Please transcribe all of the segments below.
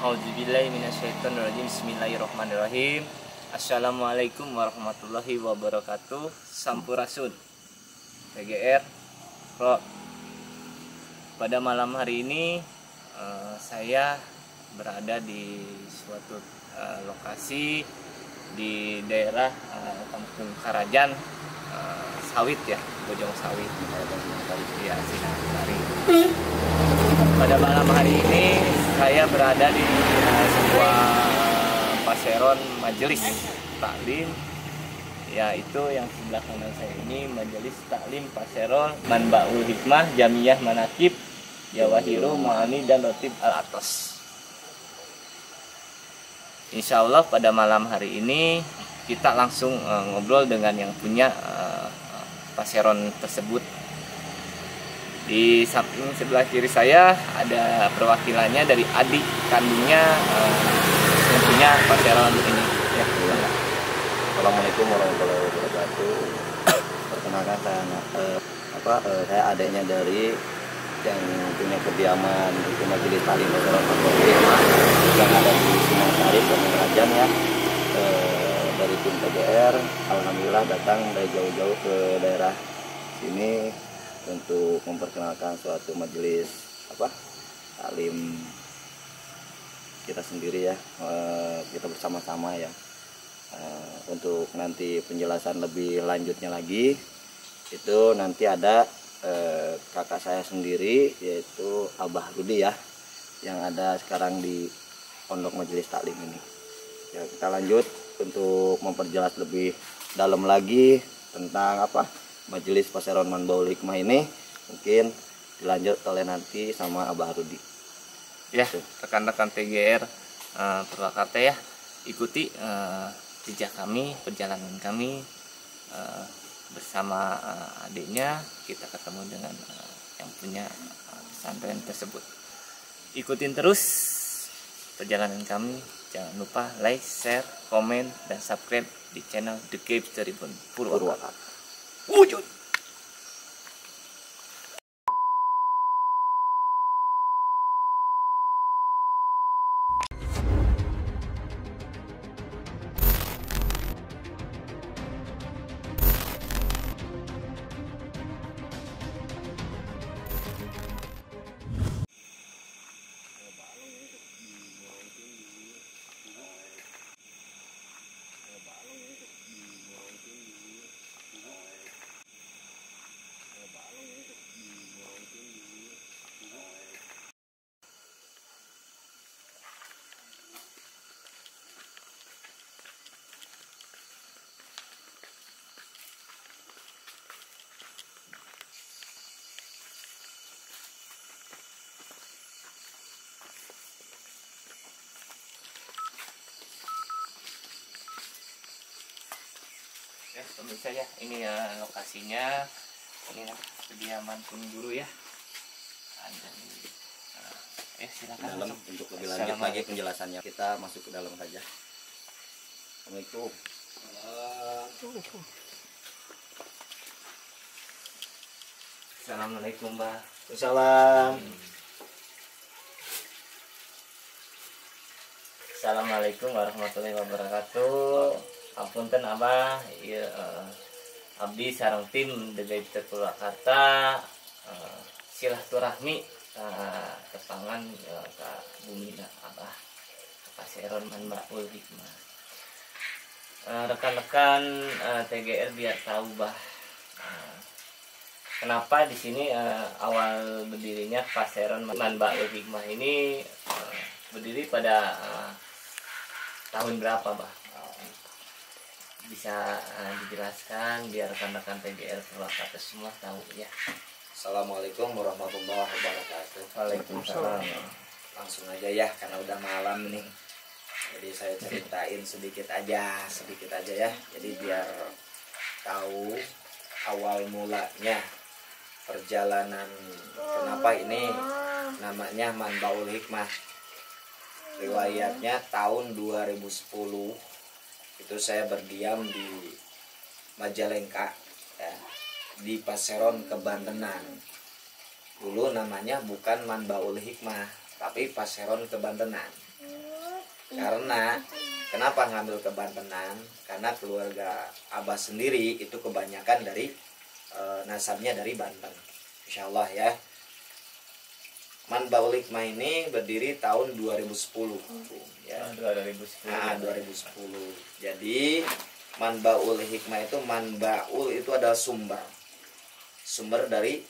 Auzubillahi minasyaitonirrajim. Bismillahirrahmanirrahim. Assalamualaikum warahmatullahi wabarakatuh. Sampurasun PGR Pro. Pada malam hari ini saya berada di suatu lokasi di daerah Kampung Karajan, Sawit ya, Bojong Sawit ya, Sinasari. Pada malam hari ini saya berada di sebuah paseron majelis taklim, yaitu yang sebelah kanan saya ini Majelis Taklim Paseron Manbaul Hikmah Jamiyah Manakib Jawahiru Ma'ani dan Rotib Al-Atos. Insya Allah pada malam hari ini kita langsung ngobrol dengan yang punya paseron tersebut. Di samping sebelah kiri saya ada perwakilannya dari adik kandungnya yang punya paseron ini. Ya. Assalamualaikum warahmatullahi wabarakatuh. Perkenalkan saya adiknya dari yang punya kediaman di Majelis Taklim Paseron Manbaul Hikmah yang ada di Sinasari, Kampung Karajan ya. Dari tim PGR, alhamdulillah datang dari jauh-jauh ke daerah sini untuk memperkenalkan suatu majelis taklim kita sendiri ya, kita bersama-sama ya. Untuk nanti penjelasan lebih lanjutnya lagi itu nanti ada kakak saya sendiri yaitu Abah Rudi ya, yang ada sekarang di pondok majelis taklim ini ya. Kita lanjut untuk memperjelas lebih dalam lagi tentang Majelis Paseron Manbaul Hikmah ini, mungkin dilanjut oleh nanti sama Abah Rudi. Ya, rekan-rekan PGR Purwakarta ya, ikuti jejak kami, perjalanan kami bersama adiknya. Kita ketemu dengan yang punya pesantren tersebut. Ikutin terus perjalanan kami. Jangan lupa like, share, komen, dan subscribe di channel The Cave Tribun Purwakarta. Wujud. Ya, pemirsa ya, ini lokasinya, ini kediaman Kun Guru ya. Ada di, silakan Dalam masuk. untuk lebih lanjut lagi penjelasannya, kita masuk ke dalam saja. Assalamualaikum. Assalamualaikum, Mbak. Salam. Assalamualaikum warahmatullahi wabarakatuh. Apunten Abah, ya, abdi sareng tim The Cave Purwakarta silaturahmi tepangan ka bumina Abah Paseron Manbaul Hikmah. Rekan-rekan TGR biar tahu Bah, kenapa di sini awal berdirinya Paseron Manbaul Hikmah ini berdiri pada tahun berapa Bah? Bisa dijelaskan biar rekan-rekan PGR Purwakarta semua tahu ya. Assalamualaikum warahmatullahi wabarakatuh. Waalaikumsalam. Langsung aja ya, karena udah malam nih. Jadi saya ceritain sedikit aja ya. Jadi biar tahu awal mulanya perjalanan kenapa ini namanya Manbaul Hikmah. Riwayatnya tahun 2010 itu saya berdiam di Majalengka ya, di Paseron Kebantenan. Dulu namanya bukan Manbaul Hikmah, tapi Paseron Kebantenan. Karena kenapa ngambil kebantenan? Karena keluarga Abah sendiri itu kebanyakan dari nasabnya dari Banten, insya Allah ya. Manbaul Hikmah ini berdiri tahun 2010 ya. 2010. Nah, 2010. Jadi Manbaul Hikmah itu, manbaul itu adalah sumber dari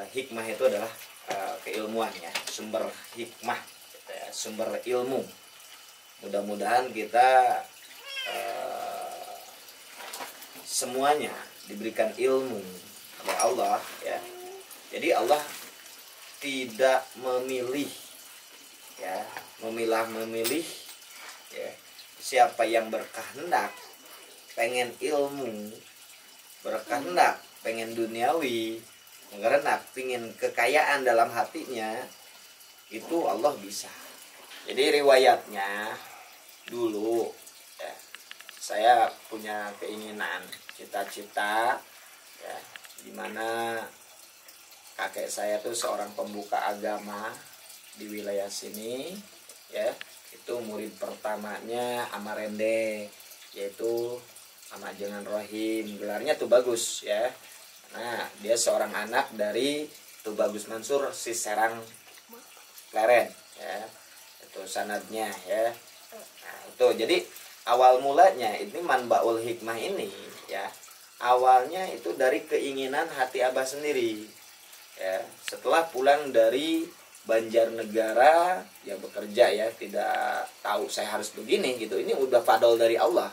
hikmah itu adalah keilmuan ya, sumber hikmah gitu ya, sumber ilmu. Mudah-mudahan kita semuanya diberikan ilmu oleh Allah ya. Jadi Allah tidak memilih ya, memilah-memilih ya. Siapa yang berkehendak pengen ilmu, berkehendak pengen duniawi, berkehendak pengen kekayaan dalam hatinya, itu Allah bisa. Jadi riwayatnya dulu ya, saya punya keinginan, cita-cita ya, dimana kakek saya tuh seorang pembuka agama di wilayah sini ya. Itu murid pertamanya Amarende, yaitu Amajengan Rohim, gelarnya tuh bagus ya. Nah, dia seorang anak dari Tubagus Mansur si Serang Kleren ya. Itu sanadnya ya. Nah, itu jadi awal mulanya ini Manbaul Hikmah ini ya. Awalnya itu dari keinginan hati Abah sendiri. Ya, setelah pulang dari Banjarnegara ya, bekerja ya, tidak tahu saya harus begini gitu. Ini udah fadol dari Allah.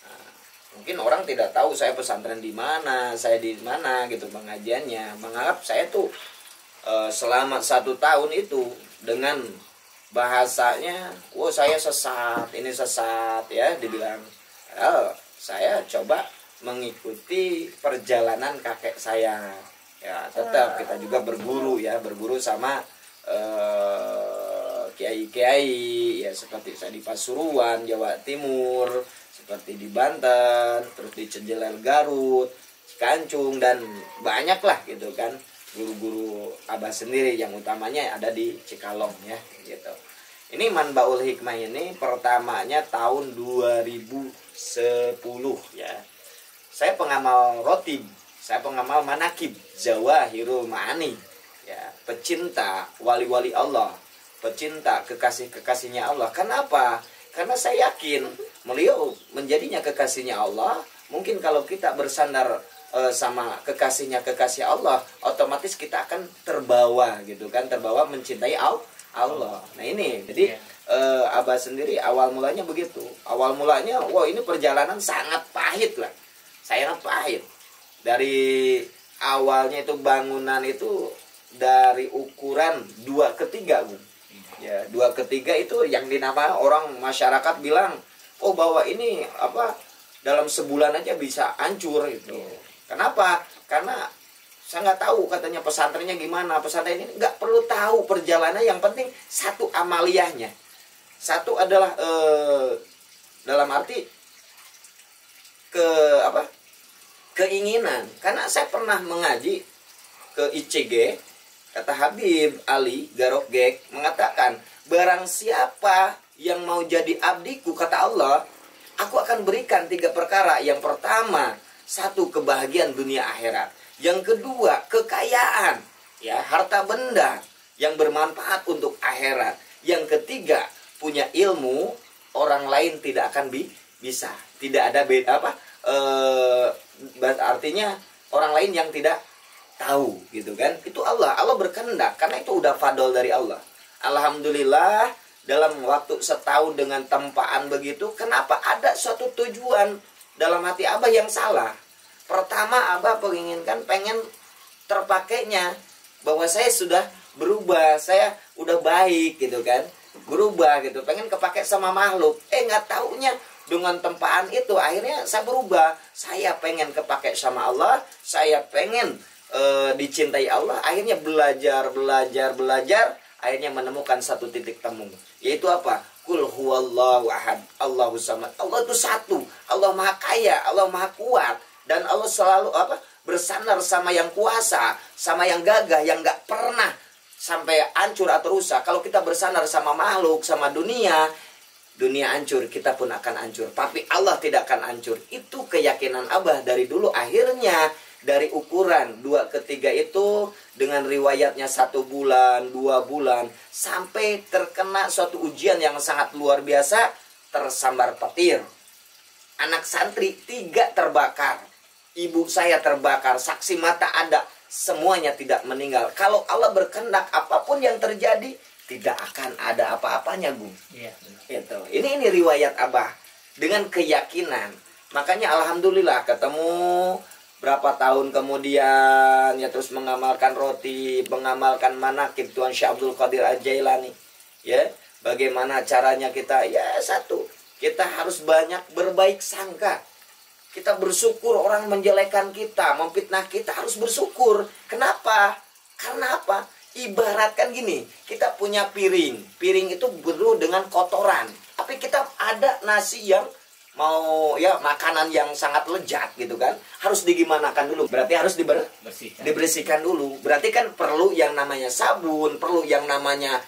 Nah, mungkin orang tidak tahu saya pesantren di mana, saya di mana gitu pengajiannya, menganggap saya tuh selama 1 tahun itu dengan bahasanya, "Wah, saya sesat, ini sesat," ya dibilang. Saya coba mengikuti perjalanan kakek saya. Ya, tetap kita juga berguru ya, berguru sama kiai-kiai ya, seperti saya di Pasuruan, Jawa Timur, seperti di Banten, terus di Cejelel Garut, Cikancung, dan banyak lah gitu kan guru-guru Abah sendiri, yang utamanya ada di Cikalong ya gitu. Ini Manbaul Hikmah ini pertamanya tahun 2010 ya. Saya pengamal rotib, saya pengamal manakib, Zawahirul Ma'ani ya, pecinta wali-wali Allah, pecinta kekasih-kekasihnya Allah. Kenapa? Karena saya yakin beliau menjadinya kekasihnya Allah. Mungkin kalau kita bersandar sama kekasihnya kekasih Allah, otomatis kita akan terbawa gitu kan, terbawa mencintai Allah. Nah ini, jadi Abah sendiri awal mulanya begitu. Awal mulanya, wah ini perjalanan sangat pahit lah, sangat pahit. Dari awalnya itu bangunan itu dari ukuran 2/3 Bu. Ya, 2/3 itu yang dinamakan orang masyarakat bilang, oh bahwa ini apa, dalam sebulan aja bisa hancur itu. Kenapa? Karena saya nggak tahu katanya pesantrennya gimana. Pesantren ini nggak perlu tahu perjalanan, yang penting satu amaliyahnya. Satu adalah dalam arti keinginan. Karena saya pernah mengaji ke ICG, kata Habib Ali Garokgek mengatakan, barang siapa yang mau jadi abdiku, kata Allah, aku akan berikan 3 perkara. Yang pertama, 1 kebahagiaan dunia akhirat. Yang kedua, kekayaan, ya, harta benda yang bermanfaat untuk akhirat. Yang ketiga, punya ilmu orang lain tidak akan bisa. Tidak ada beda apa? Artinya orang lain yang tidak tahu gitu kan. Itu Allah berkehendak, karena itu udah fadol dari Allah. Alhamdulillah, dalam waktu setahun dengan tempaan begitu, kenapa ada suatu tujuan dalam hati Abah yang salah. Pertama, Abah pengen terpakainya, bahwa saya sudah berubah, saya udah baik gitu kan, berubah gitu, pengen kepake sama makhluk. Nggak taunya dengan tempaan itu akhirnya saya berubah. Saya pengen kepake sama Allah, saya pengen dicintai Allah. Akhirnya belajar, akhirnya menemukan satu titik temu, yaitu apa? Qul huwallahu ahad, Allahus samad. Allah itu satu, Allah maha kaya, Allah maha kuat, dan Allah selalu bersandar sama yang kuasa, sama yang gagah, yang nggak pernah sampai hancur atau rusak, kalau kita bersandar sama makhluk, sama dunia hancur, kita pun akan hancur. Tapi Allah tidak akan hancur. Itu keyakinan Abah dari dulu. Akhirnya dari ukuran 2 ke 3 itu dengan riwayatnya 1 bulan, 2 bulan, sampai terkena suatu ujian yang sangat luar biasa, tersambar petir. Anak santri 3 terbakar. Ibu saya terbakar, saksi mata ada. Semuanya tidak meninggal. Kalau Allah berkehendak, apapun yang terjadi tidak akan ada apa-apanya, Gung. Iya. Gitu. Ini riwayat Abah dengan keyakinan. Makanya alhamdulillah ketemu berapa tahun kemudian ya, terus mengamalkan roti, mengamalkan manaqib Tuan Syekh Abdul Qadir Al-Jailani. Ya, bagaimana caranya kita? Ya, satu, kita harus banyak berbaik sangka. Kita bersyukur orang menjelekkan kita, memfitnah kita, harus bersyukur. Kenapa? Karena apa? Ibaratkan gini, kita punya piring. Piring itu penuh dengan kotoran. Tapi kita ada nasi yang mau ya makanan yang sangat lezat gitu kan. Harus digimanakan dulu. Berarti harus dibersihkan dulu. Berarti kan perlu yang namanya sabun, perlu yang namanya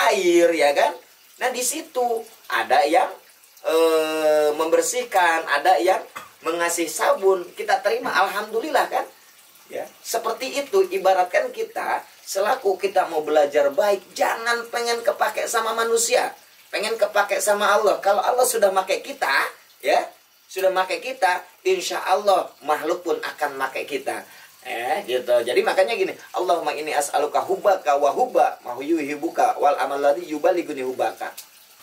air ya kan. Nah di situ ada yang membersihkan, ada yang mengasih sabun, kita terima, alhamdulillah kan. Ya, seperti itu. Ibaratkan kita selaku kita mau belajar baik, jangan pengen kepake sama manusia, pengen kepake sama Allah. Kalau Allah sudah pakai kita, ya, sudah pakai kita, insya Allah makhluk pun akan pakai kita. Gitu. Jadi makanya gini, Allahumma inni as'aluka hubbaka wa hubba ma yuhibbuka wal amal ladzi yuballighuni hubbaka.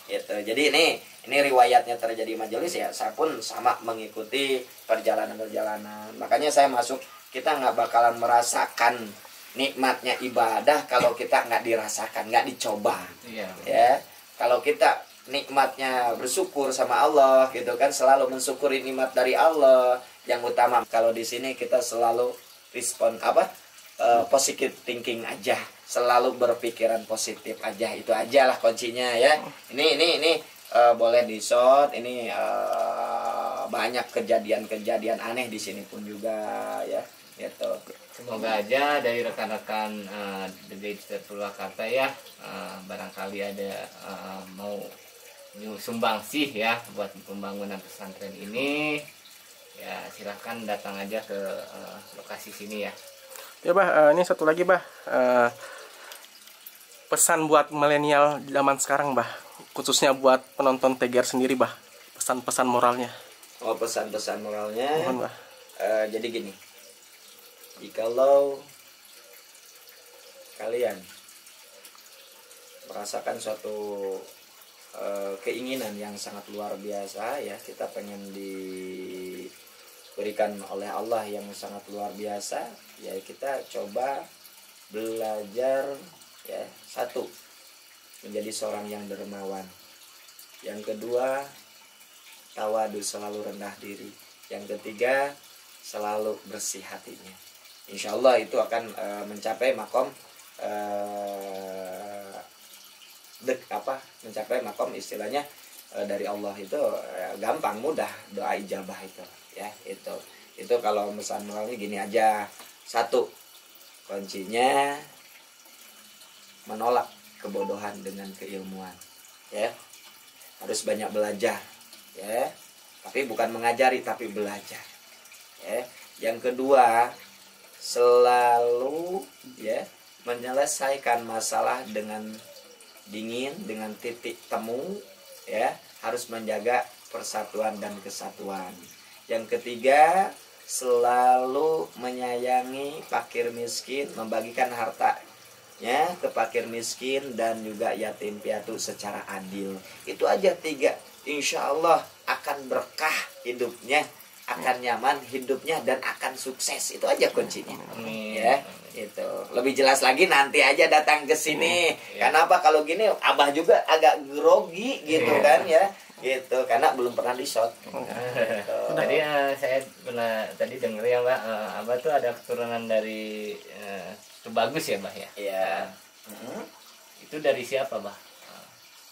Gitu. Jadi ini riwayatnya terjadi majelis ya. Saya pun sama mengikuti perjalanan-perjalanan. Makanya saya masuk, kita nggak bakalan merasakan nikmatnya ibadah kalau kita nggak dirasakan, nggak dicoba. Iya. Ya. Kalau kita nikmatnya bersyukur sama Allah gitu kan, selalu mensyukuri nikmat dari Allah. Yang utama kalau di sini kita selalu respon positive thinking aja, selalu berpikiran positif aja, itu aja lah kuncinya ya. Ini boleh di short. Ini banyak kejadian-kejadian aneh di sini pun juga ya, gitu. Semoga aja dari rekan-rekan The Gangster Purwakarta ya, barangkali ada mau sumbang sih ya buat pembangunan pesantren ini, ya silahkan datang aja ke lokasi sini ya. Ya Bah, ini satu lagi Bah, pesan buat milenial zaman sekarang Bah, khususnya buat penonton TGR sendiri Bah, pesan-pesan moralnya. Oh, pesan-pesan moralnya. Mohon Bah. Jadi gini, jikalau kalian merasakan suatu keinginan yang sangat luar biasa ya, kita pengen diberikan oleh Allah yang sangat luar biasa ya, kita coba belajar ya. Satu, menjadi seorang yang dermawan. Yang kedua, tawadu, selalu rendah diri. Yang ketiga, selalu bersih hatinya. Insya Allah itu akan mencapai makom mencapai makom istilahnya dari Allah itu gampang, mudah, doa ijabah itu ya. Itu kalau pesan moralnya gini aja. Satu, kuncinya menolak kebodohan dengan keilmuan ya. Harus banyak belajar ya, tapi bukan mengajari tapi belajar ya. Yang kedua, selalu ya menyelesaikan masalah dengan dingin, dengan titik temu ya. Harus menjaga persatuan dan kesatuan. Yang ketiga, selalu menyayangi fakir miskin, membagikan hartanya ke fakir miskin dan juga yatim piatu secara adil. Itu aja 3. Insya Allah akan berkah hidupnya, akan nyaman hidupnya, dan akan sukses. Itu aja kuncinya. Ya, itu. Lebih jelas lagi nanti aja datang ke sini. Kenapa kalau gini Abah juga agak grogi gitu kan ya. Gitu, karena belum pernah di shot. Tadi saya pernah tadi denger ya Mbak, Abah tuh ada keturunan dari Tubagus ya Mbak ya. Iya. Itu dari siapa Mbak?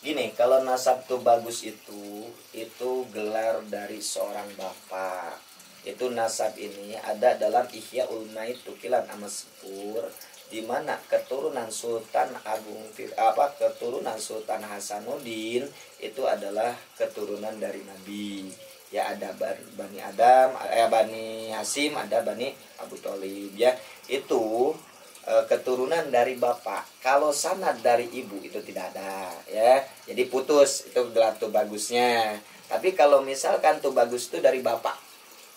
Gini, kalau nasab Tubagus itu gelar dari seorang bapak. Itu nasab ini ada dalam Ihya Ulmaid Tukilan Amaskur. di mana keturunan Sultan Agung keturunan Sultan Hasanuddin itu adalah keturunan dari Nabi. Ya, ada Bani Adam, Bani Hasim, ada Bani Abu Thalib, ya. Itu keturunan dari bapak. Kalau sanad dari ibu itu tidak ada, ya. Jadi putus, itu gelar tuh bagusnya. Tapi kalau misalkan tuh bagus itu dari bapak,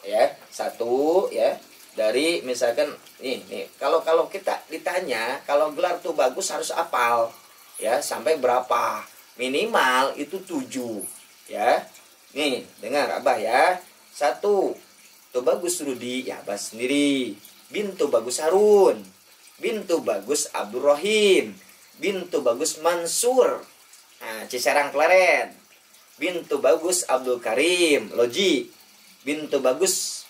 ya. Satu, ya. Dari misalkan nih kalau kita ditanya kalau gelar tuh bagus harus apal, ya, sampai berapa? Minimal itu 7, ya. Nih, dengar Abah ya. 1, tuh bagus Rudi, ya Abah sendiri. Bintu bagus Harun. Bintu bagus Abdurrahim. Bintu bagus Mansur. Nah, Ciserang Klaren. Bintu bagus Abdul Karim, Loji. Bintu bagus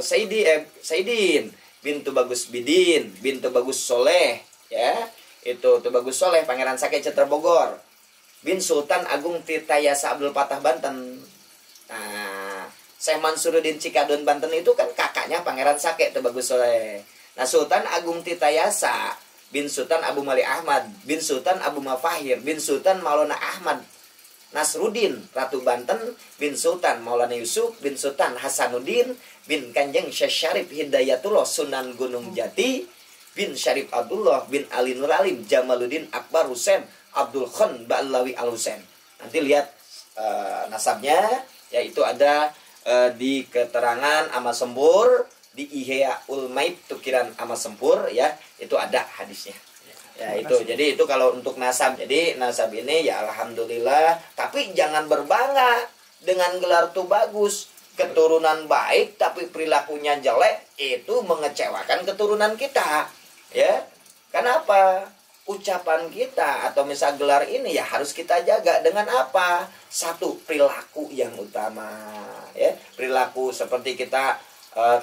Saidin. Bintu bagus Bidin. Bintu bagus Soleh, ya. Itu tuh bagus Soleh, Pangeran Sake Citra Bogor. Bin Sultan Agung Tirtayasa Abdul Patah Banten. Nah, Syekh Mansuruddin Cikadun Banten itu kan kakaknya Pangeran Sake tuh bagus Soleh. Nah, Sultan Agung Tirtayasa bin Sultan Abu Mali Ahmad, bin Sultan Abu Mafahir, bin Sultan Maulana Ahmad Nasruddin Ratu Banten, bin Sultan Maulana Yusuf, bin Sultan Hasanuddin, bin Kanjeng Syekh Syarif Hidayatullah Sunan Gunung Jati, bin Syarif Abdullah, bin Ali Nur Alim Jamaluddin Akbar Husain Abdul Khan Ba'alawi Al-Husain. Nanti lihat nasabnya, yaitu ada di keterangan Amal Sempur, di Ihya Ulmaid Tukiran Amal Sempur, ya, itu ada hadisnya. Ya, itu. Jadi itu kalau untuk nasab. Jadi nasab ini ya alhamdulillah, tapi jangan berbangga dengan gelar tuh bagus. Keturunan baik tapi perilakunya jelek, itu mengecewakan keturunan kita. Ya. Kenapa? Ucapan kita atau misal gelar ini ya harus kita jaga dengan apa? 1, perilaku yang utama, ya. Perilaku seperti kita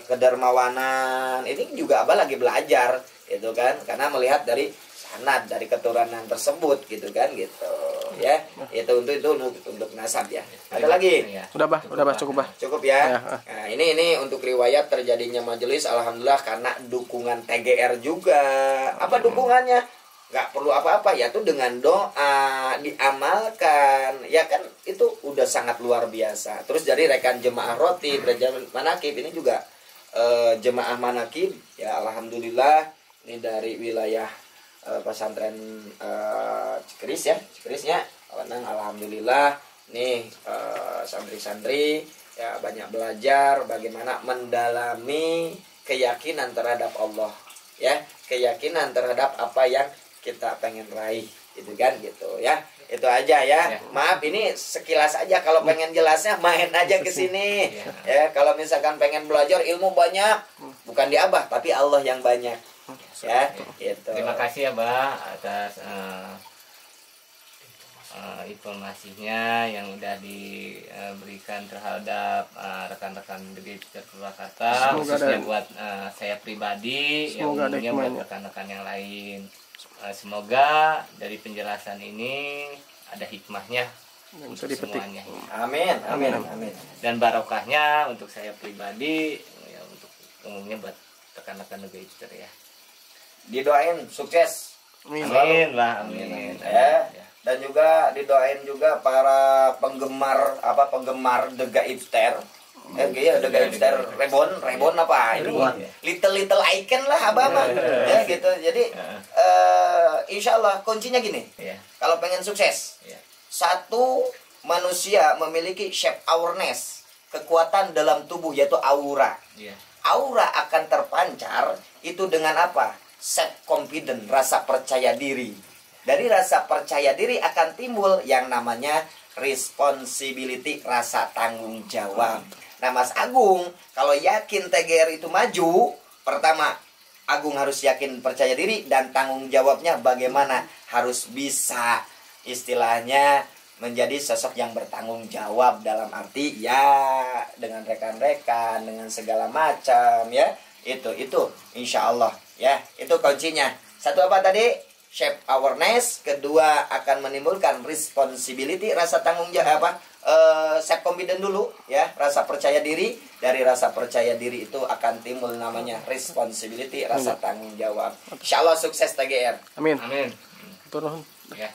kedermawanan. Ini juga Abah lagi belajar, gitu kan? Karena melihat dari sanad, dari keturunan tersebut, gitu kan, gitu. Ya. Itu untuk nasab, ya. Ada lagi? Udah bah, cukup bah. Cukup ya. Ya. Nah, ini untuk riwayat terjadinya majelis alhamdulillah karena dukungan TGR juga. Apa dukungannya? Nggak perlu apa-apa, ya tuh dengan doa diamalkan, ya kan, itu udah sangat luar biasa. Terus dari rekan jemaah rotib, jemaah manakib ini juga jemaah manakib, ya alhamdulillah ini dari wilayah pesantren Cikrisnya, alhamdulillah nih santri-santri ya banyak belajar bagaimana mendalami keyakinan terhadap Allah, ya, keyakinan terhadap apa yang kita pengen raih, gitu kan, gitu ya. Itu aja ya. Maaf ini sekilas aja, kalau pengen jelasnya main aja ke sini. Ya, kalau misalkan pengen belajar ilmu banyak, bukan di Abah tapi Allah yang banyak. Ya, gitu. Terima kasih ya, Mbak, atas informasinya yang udah diberikan terhadap rekan-rekan di Purwakarta, khususnya buat saya pribadi, yang umumnya buat rekan-rekan yang lain. Semoga dari penjelasan ini ada hikmahnya untuk semuanya. Amin. Dan barokahnya untuk saya pribadi, ya, untuk umumnya buat rekan-rekan Nugaister, ya. Didoain sukses. Amin lah, amin. Ya. Dan juga didoain juga para penggemar The Gaibster. The Gaibster Rebon apa ini? Little icon lah Abah mah. Ya gitu. Jadi insya Allah kuncinya gini. Kalau pengen sukses, 1, manusia memiliki shape awareness, kekuatan dalam tubuh, yaitu aura. Aura akan terpancar itu dengan apa? Self confident, rasa percaya diri. Dari rasa percaya diri akan timbul yang namanya responsibility, rasa tanggung jawab. Nah, Mas Agung, kalau yakin TGR itu maju, pertama, Agung harus yakin percaya diri dan tanggung jawabnya bagaimana? Harus bisa istilahnya menjadi sosok yang bertanggung jawab dalam arti ya dengan rekan-rekan, dengan segala macam, ya. Itu insya Allah, ya. Itu kuncinya. 1 apa tadi? shape awareness, kedua akan menimbulkan responsibility, rasa tanggung jawab, self confident dulu ya, rasa percaya diri. Dari rasa percaya diri itu akan timbul namanya responsibility, rasa tanggung jawab. Insyaallah sukses TGR. Amin. Amin. Turun. Ya.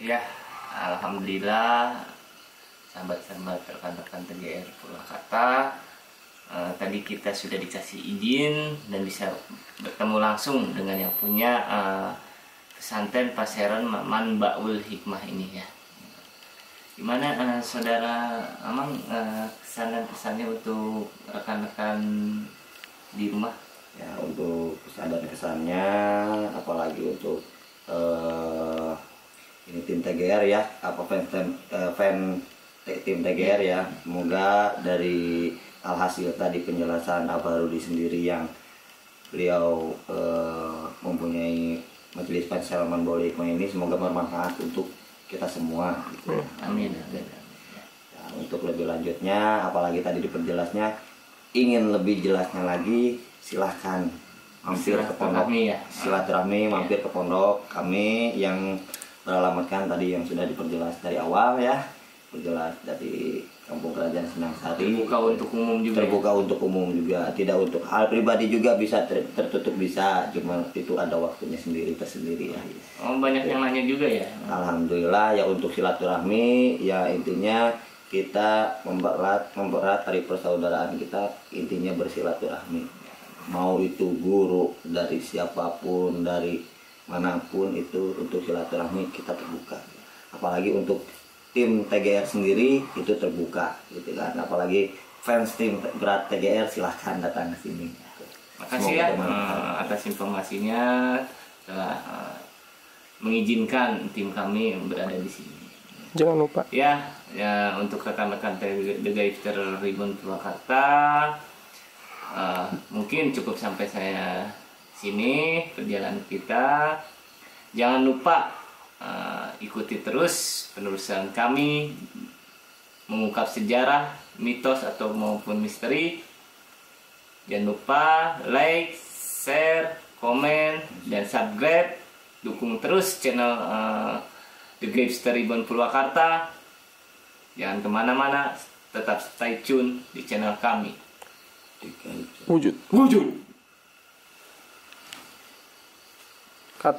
Ya, alhamdulillah sahabat-sahabat rekan-rekan TGR Purwakarta, tadi kita sudah dikasih izin dan bisa bertemu langsung dengan yang punya pesantren Paseron Maman Baul Hikmah ini ya. Gimana saudara Amang, kesan dan pesannya untuk rekan-rekan di rumah? Ya, untuk pesan dan kesannya, apalagi untuk ini tim TGR ya, apa fan tim TGR ya, semoga dari alhasil tadi penjelasan Abah Rudi sendiri yang beliau mempunyai majelis Paseron Baul Hikmah ini, semoga bermanfaat untuk kita semua gitu. Amin. Ya, untuk lebih lanjutnya, apalagi tadi diperjelasnya, ingin lebih jelasnya lagi, silahkan mampir ke pondok kami ya. silaturahmi, mampir ke pondok kami yang beralamatkan tadi yang sudah diperjelas dari awal ya, perjelas dari Kampung Kerajaan Senang Sari, Terbuka untuk umum juga. terbuka untuk umum juga, tidak untuk hal pribadi juga bisa tertutup, bisa, cuma itu ada waktunya sendiri tersendiri ya. Oh, banyak yang nanya juga ya. Alhamdulillah ya, untuk silaturahmi ya, intinya kita mempererat tali persaudaraan kita, intinya bersilaturahmi, mau itu guru dari siapapun, dari manapun, itu untuk silaturahmi kita terbuka. Apalagi untuk tim TGR sendiri itu terbuka gitu kan, apalagi fans tim berat TGR silahkan datang ke sini. Makasih ya atas informasinya, telah mengizinkan tim kami berada di sini. Jangan lupa Ya untuk rekan-rekan The Gifter Ribbon Purwakarta, mungkin cukup sampai saya sini perjalanan kita. Jangan lupa ikuti terus penelusuran kami mengungkap sejarah, mitos atau maupun misteri. Jangan lupa like, share, komen, dan subscribe. Dukung terus channel The Gifter Ribbon Purwakarta. Jangan kemana-mana, tetap stay tune di channel kami. wujud. Cut.